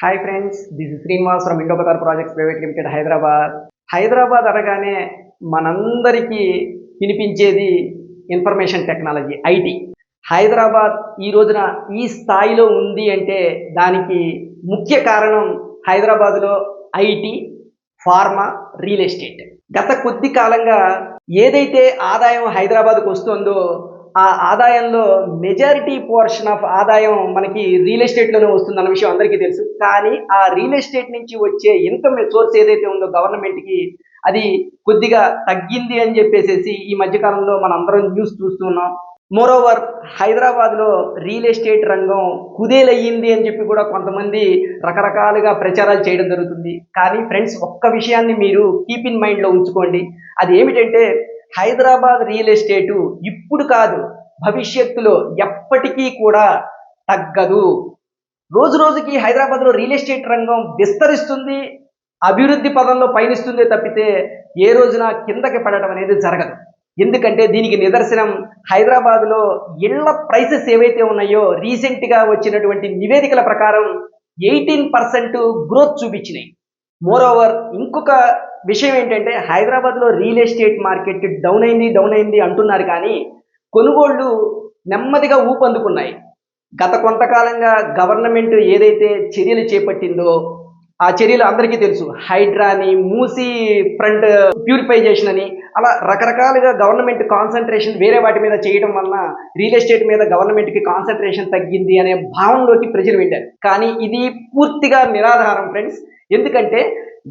Hi friends, this is Srinivas from Indoqatar projects private limited Hyderabad. Hyderabad అనగానే మనందరికీ వినిపించేది ఇన్ఫర్మేషన్ టెక్నాలజీ, ఐటీ. హైదరాబాద్ ఈ రోజున ఈ స్థాయిలో ఉంది అంటే దానికి ముఖ్య కారణం హైదరాబాద్లో ఐటీ, ఫార్మా, రియల్ ఎస్టేట్. గత కొద్ది కాలంగా ఏదైతే ఆదాయం హైదరాబాద్కు వస్తుందో ఆ ఆదాయంలో మెజారిటీ పోర్షన్ ఆఫ్ ఆదాయం మనకి రియల్ ఎస్టేట్లోనే వస్తుందన్న విషయం అందరికీ తెలుసు. కానీ ఆ రియల్ ఎస్టేట్ నుంచి వచ్చే ఇన్కమ్ సోర్స్ ఏదైతే ఉందో గవర్నమెంట్కి అది కొద్దిగా తగ్గింది అని చెప్పేసి ఈ మధ్యకాలంలో మనం అందరం న్యూస్ చూస్తున్నాం. మోరోవర్ హైదరాబాద్లో రియల్ ఎస్టేట్ రంగం కుదేలయ్యింది అని చెప్పి కూడా కొంతమంది రకరకాలుగా ప్రచారాలు చేయడం జరుగుతుంది. కానీ ఫ్రెండ్స్, ఒక్క విషయాన్ని మీరు కీప్ ఇన్ మైండ్లో ఉంచుకోండి. అది ఏమిటంటే హైదరాబాద్ రియల్ ఎస్టేటు ఇప్పుడు కాదు, భవిష్యత్తులో ఎప్పటికీ కూడా తగ్గదు. రోజు రోజుకి హైదరాబాద్లో రియల్ ఎస్టేట్ రంగం విస్తరిస్తుంది, అభివృద్ధి పదంలో పయనిస్తుందే తప్పితే ఏ రోజున కిందకి పడటం అనేది జరగదు. ఎందుకంటే దీనికి నిదర్శనం హైదరాబాద్లో ఇళ్ల ప్రైసెస్ ఏవైతే ఉన్నాయో రీసెంట్గా వచ్చినటువంటి నివేదికల ప్రకారం 18% గ్రోత్ చూపించినాయి. మోరోవర్ ఇంకొక విషయం ఏంటంటే హైదరాబాద్లో రియల్ ఎస్టేట్ మార్కెట్ డౌన్ అయింది అంటున్నారు, కానీ కొనుగోళ్లు నెమ్మదిగా ఊపందుకున్నాయి. గత కొంతకాలంగా గవర్నమెంట్ ఏదైతే చర్యలు చేపట్టిందో ఆ చర్యలు అందరికీ తెలుసు. హైడ్రాని, మూసీ ఫ్రంట్ ప్యూరిఫైజేషన్ అని అలా రకరకాలుగా గవర్నమెంట్ కాన్సన్ట్రేషన్ వేరే వాటి మీద చేయడం వలన రియల్ ఎస్టేట్ మీద గవర్నమెంట్కి కాన్సన్ట్రేషన్ తగ్గింది అనే భావనలోకి ప్రజలు వెళ్ళారు. కానీ ఇది పూర్తిగా నిరాధారం ఫ్రెండ్స్. ఎందుకంటే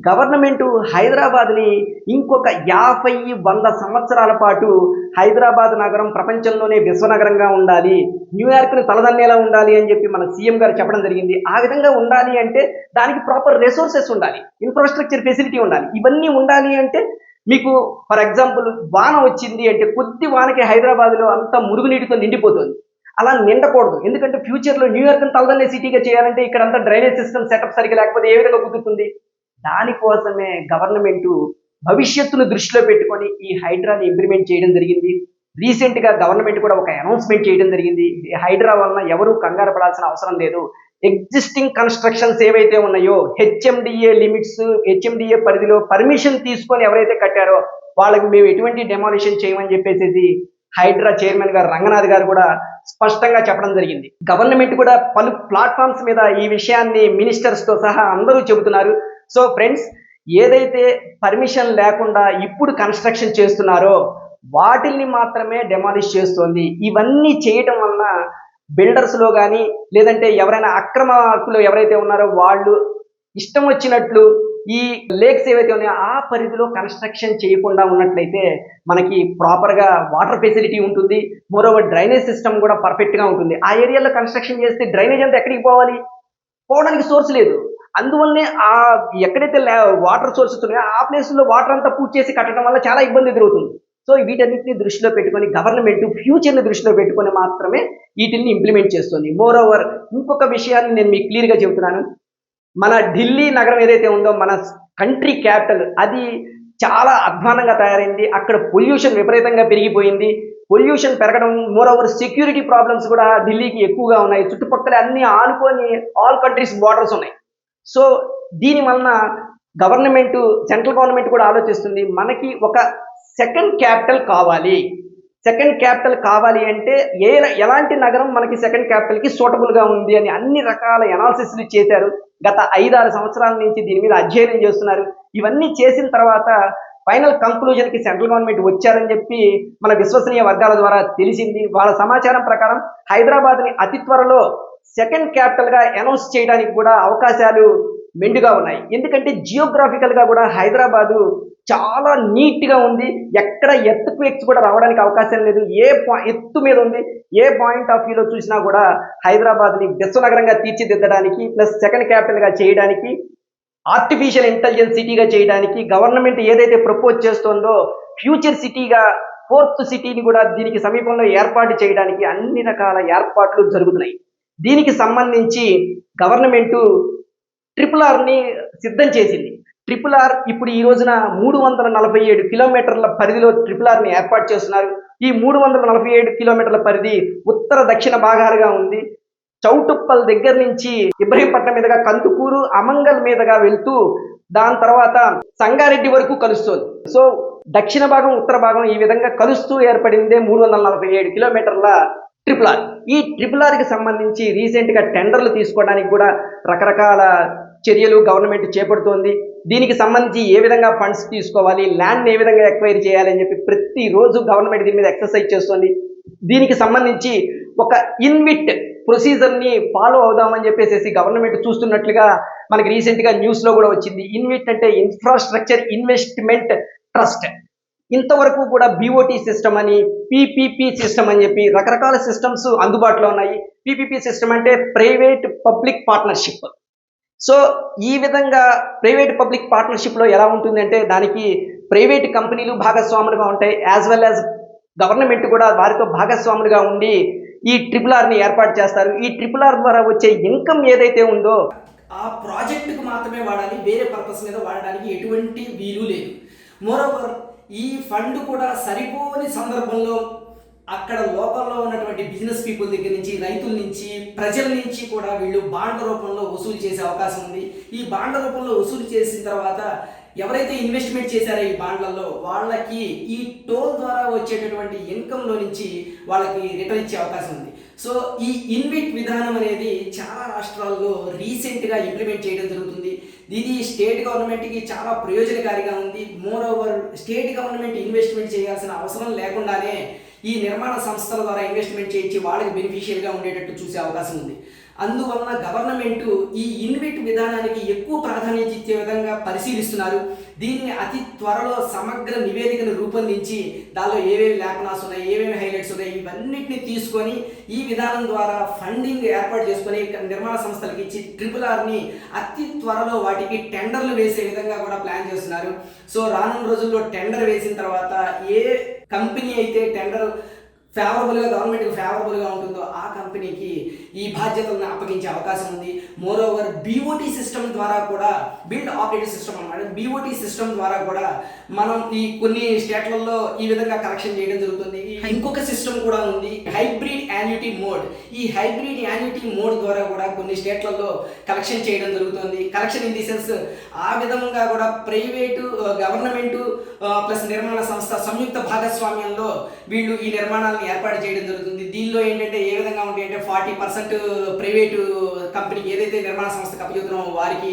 గవర్నమెంట్ హైదరాబాద్ని ఇంకొక 50-100 సంవత్సరాల పాటు హైదరాబాద్ నగరం ప్రపంచంలోనే విశ్వనగరంగా ఉండాలి, న్యూయార్క్ని తలదన్నేలా ఉండాలి అని చెప్పి మన సీఎం గారు చెప్పడం జరిగింది. ఆ విధంగా ఉండాలి అంటే దానికి ప్రాపర్ రిసోర్సెస్ ఉండాలి, ఇన్ఫ్రాస్ట్రక్చర్ ఫెసిలిటీ ఉండాలి. ఇవన్నీ ఉండాలి అంటే మీకు ఫర్ ఎగ్జాంపుల్ వాన వచ్చింది అంటే కొద్ది వానకి హైదరాబాద్లో అంతా మురుగునీటితో నిండిపోతుంది. అలా నిండకూడదు. ఎందుకంటే ఫ్యూచర్లో న్యూయార్క్ని తలదన్నే సిటీగా చేయాలంటే ఇక్కడంతా డ్రైనేజ్ సిస్టమ్ సెటప్ సరిగ్గా లేకపోతే ఏ విధంగా కుదురుతుంది? దానికోసమే గవర్నమెంట్ భవిష్యత్తును దృష్టిలో పెట్టుకొని ఈ హైడ్రాని ఇంప్లిమెంట్ చేయడం జరిగింది. రీసెంట్గా గవర్నమెంట్ కూడా ఒక అనౌన్స్మెంట్ చేయడం జరిగింది. హైడ్రా వలన ఎవరు కంగారు పడాల్సిన అవసరం లేదు. ఎగ్జిస్టింగ్ కన్స్ట్రక్షన్స్ ఏవైతే ఉన్నాయో హెచ్ఎండిఏ లిమిట్స్, హెచ్ఎండిఏ పరిధిలో పర్మిషన్ తీసుకొని ఎవరైతే కట్టారో వాళ్ళకి మేము ఎటువంటి డెమాలిషన్ చేయమని చెప్పేసి హైడ్రా చైర్మన్ గారు రంగనాథ్ గారు కూడా స్పష్టంగా చెప్పడం జరిగింది. గవర్నమెంట్ కూడా పలు ప్లాట్ఫామ్స్ మీద ఈ విషయాన్ని మినిస్టర్స్తో సహా అందరూ చెబుతున్నారు. సో ఫ్రెండ్స్, ఏదైతే పర్మిషన్ లేకుండా ఇప్పుడు కన్స్ట్రక్షన్ చేస్తున్నారో వాటిల్ని మాత్రమే డెమాలిష్ చేస్తోంది. ఇవన్నీ చేయటం వలన బిల్డర్స్లో కానీ లేదంటే ఎవరైనా అక్రమార్కులు ఎవరైతే ఉన్నారో వాళ్ళు ఇష్టం వచ్చినట్లు ఈ లేక్స్ ఏవైతే ఉన్నాయో ఆ పరిధిలో కన్స్ట్రక్షన్ చేయకుండా ఉన్నట్లయితే మనకి ప్రాపర్గా వాటర్ ఫెసిలిటీ ఉంటుంది. మోరోవర్ డ్రైనేజ్ సిస్టమ్ కూడా పర్ఫెక్ట్గా ఉంటుంది. ఆ ఏరియాలో కన్స్ట్రక్షన్ చేస్తే డ్రైనేజ్ అంతా ఎక్కడికి పోవాలి? పోవడానికి సోర్స్ లేదు. అందువల్లనే ఆ ఎక్కడైతే వాటర్ సోర్సెస్ ఉన్నాయో ఆ ప్లేస్లో వాటర్ అంతా పూర్తి చేసి కట్టడం వల్ల చాలా ఇబ్బంది ఎదురవుతుంది. సో వీటన్నిటిని దృష్టిలో పెట్టుకొని గవర్నమెంట్ ఫ్యూచర్ని దృష్టిలో పెట్టుకొని మాత్రమే వీటిని ఇంప్లిమెంట్ చేస్తుంది. మోరోవర్ ఇంకొక విషయాన్ని నేను మీకు క్లియర్గా చెబుతున్నాను. మన ఢిల్లీ నగరం ఏదైతే ఉందో మన కంట్రీ క్యాపిటల్, అది చాలా అధ్వానంగా తయారైంది. అక్కడ పొల్యూషన్ విపరీతంగా పెరిగిపోయింది. పొల్యూషన్ పెరగడం, మోరోవర్ సెక్యూరిటీ ప్రాబ్లమ్స్ కూడా ఢిల్లీకి ఎక్కువగా ఉన్నాయి. చుట్టుపక్కల అన్ని ఆనుకొని ఆల్ కంట్రీస్ బార్డర్స్ ఉన్నాయి. సో దీని వలన గవర్నమెంట్, సెంట్రల్ గవర్నమెంట్ కూడా ఆలోచిస్తుంది, మనకి ఒక సెకండ్ క్యాపిటల్ కావాలి. సెకండ్ క్యాపిటల్ కావాలి అంటే ఎలాంటి నగరం మనకి సెకండ్ క్యాపిటల్కి సూటబుల్గా ఉంది అని అన్ని రకాల ఎనాలిసిస్లు చేశారు. గత 5-6 సంవత్సరాల నుంచి దీని మీద అధ్యయనం చేస్తున్నారు. ఇవన్నీ చేసిన తర్వాత ఫైనల్ కంక్లూజన్కి సెంట్రల్ గవర్నమెంట్ వచ్చారని చెప్పి మన విశ్వసనీయ వర్గాల ద్వారా తెలిసింది. వాళ్ళ సమాచారం ప్రకారం హైదరాబాద్ని అతి త్వరలో సెకండ్ క్యాపిటల్గా అనౌన్స్ చేయడానికి కూడా అవకాశాలు మెండుగా ఉన్నాయి. ఎందుకంటే జియోగ్రాఫికల్గా కూడా హైదరాబాదు చాలా నీట్గా ఉంది. ఎక్కడ ఎర్త్క్వేక్స్ కూడా రావడానికి అవకాశం లేదు. ఎత్తు మీద ఉంది. ఏ పాయింట్ ఆఫ్ వ్యూలో చూసినా కూడా హైదరాబాద్ని విశ్వనగరంగా తీర్చిదిద్దడానికి ప్లస్ సెకండ్ క్యాపిటల్గా చేయడానికి, ఆర్టిఫిషియల్ ఇంటెలిజెన్స్ సిటీగా చేయడానికి గవర్నమెంట్ ఏదైతే ప్రపోజ్ చేస్తుందో ఫ్యూచర్ సిటీగా 4th సిటీని కూడా దీనికి సమీపంలో ఏర్పాటు చేయడానికి అన్ని రకాల ఏర్పాట్లు జరుగుతున్నాయి. దీనికి సంబంధించి గవర్నమెంటు RRRని సిద్ధం చేసింది. RRR ఇప్పుడు ఈ రోజున 347 కిలోమీటర్ల పరిధిలో RRRని ఏర్పాటు చేస్తున్నారు. ఈ 347 కిలోమీటర్ల పరిధి ఉత్తర దక్షిణ భాగాలుగా ఉంది. చౌటుప్పల్ దగ్గర నుంచి ఇబ్రహీంపట్నం మీదుగా కందుకూరు అమంగల్ మీదుగా వెళ్తూ దాని తర్వాత సంగారెడ్డి వరకు కలుస్తుంది. సో దక్షిణ భాగం ఉత్తర భాగం ఈ విధంగా కలుస్తూ ఏర్పడిందే 347 కిలోమీటర్ల ట్రిపుల్ ఆర్. ఈ ట్రిపుల్ ఆర్కి సంబంధించి రీసెంట్గా టెండర్లు తీసుకోవడానికి కూడా రకరకాల చర్యలు గవర్నమెంట్ చేపడుతోంది. దీనికి సంబంధించి ఏ విధంగా ఫండ్స్ తీసుకోవాలి, ల్యాండ్ ఏ విధంగా ఎక్వైర్ చేయాలి అని చెప్పి ప్రతిరోజు గవర్నమెంట్ దీని మీద ఎక్సర్సైజ్ చేస్తుంది. దీనికి సంబంధించి ఒక ఇన్విట్ ప్రొసీజర్ని ఫాలో అవుదామని చెప్పేసి గవర్నమెంట్ చూస్తున్నట్లుగా మనకి రీసెంట్గా న్యూస్లో కూడా వచ్చింది. ఇన్విట్ అంటే ఇన్ఫ్రాస్ట్రక్చర్ ఇన్వెస్ట్మెంట్ ట్రస్ట్. ఇంతవరకు కూడా బీఓటీ సిస్టమ్ అని, పీపీపీ సిస్టమ్ అని చెప్పి రకరకాల సిస్టమ్స్ అందుబాటులో ఉన్నాయి. పీపీపీ సిస్టమ్ అంటే ప్రైవేట్ పబ్లిక్ పార్ట్నర్షిప్. సో ఈ విధంగా ప్రైవేట్ పబ్లిక్ పార్ట్నర్షిప్లో ఎలా ఉంటుందంటే దానికి ప్రైవేట్ కంపెనీలు భాగస్వాములుగా ఉంటాయి, యాజ్ వెల్ యాజ్ గవర్నమెంట్ కూడా వారితో భాగస్వాములుగా ఉండి ఈ ట్రిపుల్ ఆర్ని ఏర్పాటు చేస్తారు. ఈ ట్రిపుల్ ఆర్ ద్వారా వచ్చే ఇన్కమ్ ఏదైతే ఉందో ఆ ప్రాజెక్టుకు మాత్రమే వాడాలి, వేరే పర్పస్ మీద వాడడానికి ఎటువంటి వీలు లేదు. మోరోవర్ ఈ ఫండ్ కూడా సరిపోని సందర్భంలో అక్కడ లోకల్లో ఉన్నటువంటి బిజినెస్ పీపుల్ దగ్గర నుంచి, రైతుల నుంచి, ప్రజల నుంచి కూడా వీళ్ళు బాండ్ల రూపంలో వసూలు చేసే అవకాశం ఉంది. ఈ బాండ్ల రూపంలో వసూలు చేసిన తర్వాత ఎవరైతే ఇన్వెస్ట్మెంట్ చేశారో ఈ బాండ్లలో వాళ్ళకి ఈ టోల్ ద్వారా వచ్చేటటువంటి ఇన్కంలో నుంచి వాళ్ళకి రిటర్న్ ఇచ్చే అవకాశం ఉంది. సో ఈ ఇన్విట్ విధానం అనేది చాలా రాష్ట్రాల్లో రీసెంట్గా ఇంప్లిమెంట్ చేయడం జరుగుతుంది. ఇది స్టేట్ గవర్నమెంట్కి చాలా ప్రయోజనకారిగా ఉంది. More over state government investment చేయాల్సిన అవసరం లేకుండానే ఈ నిర్మాణ సంస్థల ద్వారా ఇన్వెస్ట్మెంట్ చేయించి వాళ్ళకి బెనిఫిషియల్గా ఉండేటట్టు చూసే అవకాశం ఉంది. అందువలన గవర్నమెంట్ ఈ ఇన్విట్ విధానానికి ఎక్కువ ప్రాధాన్యత ఇచ్చే విధంగా పరిశీలిస్తున్నారు. దీన్ని అతి త్వరలో సమగ్ర నివేదికను రూపొందించి దానిలో ఏవేవి లేఖనాలు ఉన్నాయి, ఏవేవి హైలైట్స్ ఉన్నాయి, ఇవన్నిటిని తీసుకొని ఈ విధానం ద్వారా ఫండింగ్ ఏర్పాటు చేసుకొని నిర్మాణ సంస్థలకు ఇచ్చి ట్రిపుల్ ఆర్ని అతి త్వరలో వాటికి టెండర్లు వేసే విధంగా కూడా ప్లాన్ చేస్తున్నారు. సో రానున్న రోజుల్లో టెండర్ వేసిన తర్వాత ఏ కంపెనీ అయితే టెండర్ ఫేవరబుల్గా గవర్నమెంట్కి ఫేవరబుల్గా ఉంటుందో ఆ కంపెనీకి ఈ బాధ్యతలను అప్పగించే అవకాశం ఉంది. మోర్ ఓవర్ బీఓటీ సిస్టమ్ ద్వారా కూడా, బిల్డ్ ఆపరేటింగ్ సిస్టమ్ అన్నమాట, బీఓటీ సిస్టమ్ ద్వారా కూడా మనం ఈ కొన్ని స్టేట్లలో ఈ విధంగా కలెక్షన్ చేయడం జరుగుతుంది. ఇంకొక సిస్టమ్ కూడా ఉంది, హైబ్రిడ్ యాన్యుటీ మోడ్. ఈ హైబ్రిడ్ యాన్యుటీ మోడ్ ద్వారా కూడా కొన్ని స్టేట్లలో కలెక్షన్ చేయడం జరుగుతుంది. కలెక్షన్ ఇన్ ది సెన్స్ ఆ విధంగా కూడా ప్రైవేటు, గవర్నమెంటు ప్లస్ నిర్మాణ సంస్థ సంయుక్త భాగస్వామ్యంలో వీళ్ళు ఈ నిర్మాణాలను ఏర్పాటు చేయడం జరుగుతుంది. దీనిలో ఏంటంటే ఏ విధంగా ఉంటాయి అంటే 40% ప్రైవేటు కంపెనీకి ఏదైతే నిర్మాణ సంస్థకు అప్పచెబుతున్నామో వారికి,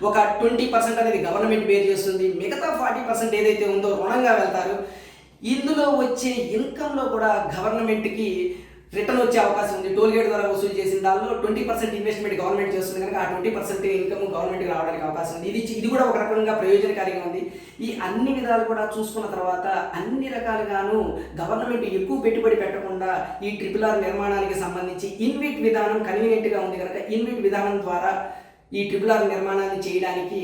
ఒక 20% అనేది గవర్నమెంట్ బేర్ చేస్తుంది, మిగతా 40% ఏదైతే ఉందో రుణంగా వెళ్తారు. ఇందులో వచ్చే ఇన్కంలో కూడా గవర్నమెంట్కి రిటర్న్ వచ్చే అవకాశం ఉంది. టోల్ గేట్ ద్వారా వసూలు చేసిన దానిలో 20% ఇన్వెస్ట్మెంట్ గవర్నమెంట్ చేస్తుంది కనుక ఆ 20% ఇన్కమ్ గవర్నమెంట్కి రావడానికి అవకాశం ఉంది. ఇది కూడా ఒక రకంగా ప్రయోజనకారిగా ఉంది. ఈ అన్ని విధాలు కూడా చూసుకున్న తర్వాత అన్ని రకాలుగాను గవర్నమెంట్ ఎక్కువ పెట్టుబడి పెట్టకుండా ఈ ట్రిపుల్ ఆర్ నిర్మాణానికి సంబంధించి ఇన్విట్ విధానం కన్వీనియంట్గా ఉంది కనుక ఇన్విట్ విధానం ద్వారా ఈ ట్రిపుల్ ఆర్ నిర్మాణాన్ని చేయడానికి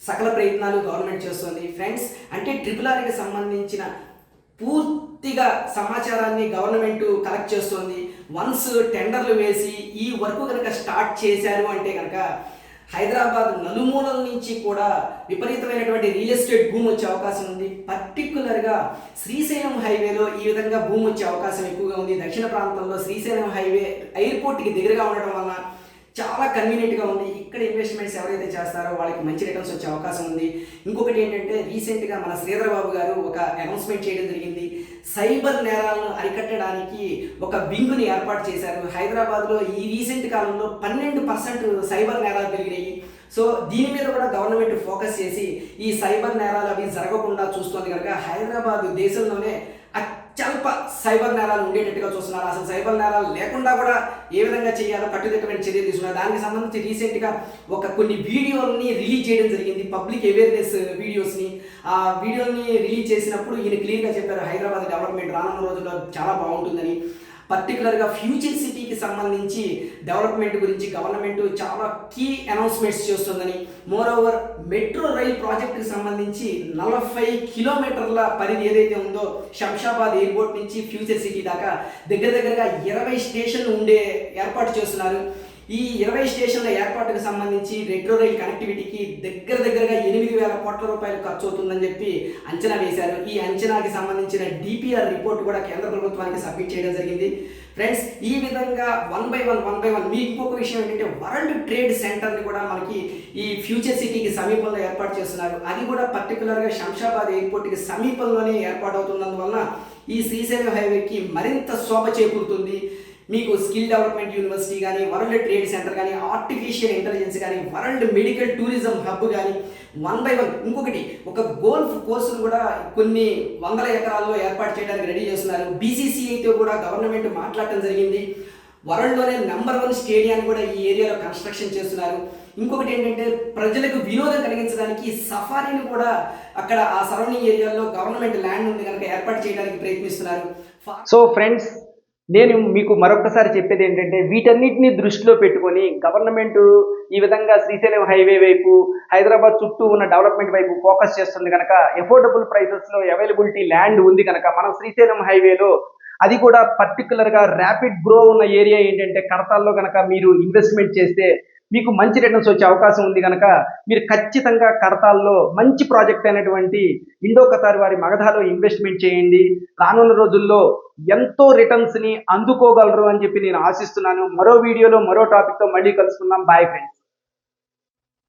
సకల ప్రయత్నాలు గవర్నమెంట్ చేస్తుంది. ఫ్రెండ్స్, అంటే ట్రిపుల్ ఆర్కి సంబంధించిన పూర్తిగా సమాచారాన్ని గవర్నమెంట్ కలెక్ట్ చేస్తుంది. వన్స్ టెండర్లు వేసి ఈ వర్క్ కనుక స్టార్ట్ చేశారు అంటే కనుక హైదరాబాద్ నలుమూలల నుంచి కూడా విపరీతమైనటువంటి రియల్ ఎస్టేట్ భూమి వచ్చే అవకాశం ఉంది. పర్టికులర్గా శ్రీశైలం హైవేలో ఈ విధంగా భూమి వచ్చే అవకాశం ఎక్కువగా ఉంది. దక్షిణ ప్రాంతంలో శ్రీశైలం హైవే ఎయిర్పోర్ట్కి దగ్గరగా ఉండటం వలన చాలా కన్వీనియంట్గా ఉంది. ఇక్కడ ఇన్వెస్ట్మెంట్స్ ఎవరైతే చేస్తారో వాళ్ళకి మంచి రిటర్న్స్ వచ్చే అవకాశం ఉంది. ఇంకొకటి ఏంటంటే రీసెంట్గా మన శ్రీధర్ బాబు గారు ఒక అనౌన్స్మెంట్ చేయడం జరిగింది. సైబర్ నేరాలను అరికట్టడానికి ఒక వింగ్ని ఏర్పాటు చేశారు. హైదరాబాద్లో ఈ రీసెంట్ కాలంలో 12% సైబర్ నేరాలు పెరిగినాయి. సో దీని మీద కూడా గవర్నమెంట్ ఫోకస్ చేసి ఈ సైబర్ నేరాలు అవి జరగకుండా చూస్తుంది కనుక హైదరాబాద్ దేశంలోనే అత్యల్ప సైబర్ నేరాలు ఉండేటట్టుగా చూస్తున్నారు. అసలు సైబర్ నేరాలు లేకుండా కూడా ఏ విధంగా చేయాలో కట్టుదిట్టమైన చర్యలు తీసుకున్నారు. దానికి సంబంధించి రీసెంట్గా కొన్ని వీడియోని రిలీజ్ చేయడం జరిగింది, పబ్లిక్ అవేర్నెస్ వీడియోస్ని. ఆ వీడియోని రిలీజ్ చేసినప్పుడు ఈయన క్లియర్గా చెప్పారు హైదరాబాద్ డెవలప్మెంట్ రానున్న రోజుల్లో చాలా బాగుంటుందని. పర్టికులర్గా ఫ్యూచర్ సిటీకి సంబంధించి డెవలప్మెంట్ గురించి గవర్నమెంట్ చాలా కీ అనౌన్స్మెంట్స్ చేస్తుందని, మోర్ ఓవర్ మెట్రో రైల్ ప్రాజెక్టుకి సంబంధించి 40 కిలోమీటర్ల పరిధి ఏదైతే ఉందో శంషాబాద్ ఎయిర్పోర్ట్ నుంచి ఫ్యూచర్ సిటీ దాకా దగ్గరగా 20 స్టేషన్లు ఏర్పాటు చేస్తున్నారు. ఈ 20 స్టేషన్ల ఏర్పాటుకు సంబంధించి మెట్రో రైల్ కనెక్టివిటీకి దగ్గరగా 8,000 కోట్ల రూపాయలు ఖర్చు అవుతుందని చెప్పి అంచనా వేశారు. ఈ అంచనాకి సంబంధించిన డిపిఆర్ రిపోర్ట్ కూడా కేంద్ర ప్రభుత్వానికి సబ్మిట్ చేయడం జరిగింది. ఫ్రెండ్స్, ఈ విధంగా వన్ బై వన్ మీ ఇంకొక విషయం ఏంటంటే వరల్డ్ ట్రేడ్ సెంటర్ని కూడా మనకి ఈ ఫ్యూచర్ సిటీకి సమీపంలో ఏర్పాటు చేస్తున్నారు. అది కూడా పర్టికులర్గా శంషాబాద్ ఎయిర్పోర్ట్కి సమీపంలోనే ఏర్పాటు అవుతున్నందువలన ఈ శ్రీశైలం హైవేకి మరింత శోభ చేకూరుతుంది. మీకు స్కిల్ డెవలప్మెంట్ యూనివర్సిటీ కానీ, వరల్డ్ ట్రేడ్ సెంటర్ కానీ, ఆర్టిఫిషియల్ ఇంటెలిజెన్స్ కానీ, వరల్డ్ మెడికల్ టూరిజం హబ్ కానీ వన్ బై వన్. ఇంకొకటి, ఒక గోల్ఫ్ కోర్సును కూడా కొన్ని వందల ఎకరాల్లో ఏర్పాటు చేయడానికి రెడీ చేస్తున్నారు. బీసీసీఐతో కూడా గవర్నమెంట్ మాట్లాడటం జరిగింది. వరల్డ్లోనే నెంబర్ 1 స్టేడియాన్ని కూడా ఈ ఏరియాలో కన్స్ట్రక్షన్ చేస్తున్నారు. ఇంకొకటి ఏంటంటే ప్రజలకు వినోదం కలిగించడానికి సఫారీని కూడా అక్కడ ఆ సరౌండింగ్ ఏరియాలో గవర్నమెంట్ ల్యాండ్ ఉంది కనుక ఏర్పాటు చేయడానికి ప్రయత్నిస్తున్నారు. సో ఫ్రెండ్స్, నేను మీకు మరొకసారి చెప్పేది ఏంటంటే వీటన్నిటిని దృష్టిలో పెట్టుకొని గవర్నమెంట్ ఈ విధంగా శ్రీశైలం హైవే వైపు, హైదరాబాద్ చుట్టూ ఉన్న డెవలప్మెంట్ వైపు ఫోకస్ చేస్తుంది కనుక ఎఫోర్డబుల్ ప్రైసెస్లో అవైలబిలిటీ ల్యాండ్ ఉంది కనుక మనం శ్రీశైలం హైవేలో, అది కూడా పర్టికులర్గా ర్యాపిడ్ గ్రో ఉన్న ఏరియా ఏంటంటే కడతాల్లో కనుక మీరు ఇన్వెస్ట్మెంట్ చేస్తే మీకు మంచి రిటర్న్స్ వచ్చే అవకాశం ఉంది కనుక మీరు ఖచ్చితంగా కడతాల్లో మంచి ప్రాజెక్ట్ అయినటువంటి ఇండో ఖతార్ వారి మగధాలో ఇన్వెస్ట్మెంట్ చేయండి. రానున్న రోజుల్లో ఎంతో రిటర్న్స్ని అందుకోగలరు అని చెప్పి నేను ఆశిస్తున్నాను. మరో వీడియోలో మరో టాపిక్తో మళ్ళీ కలుసుకుందాం. Bye friends.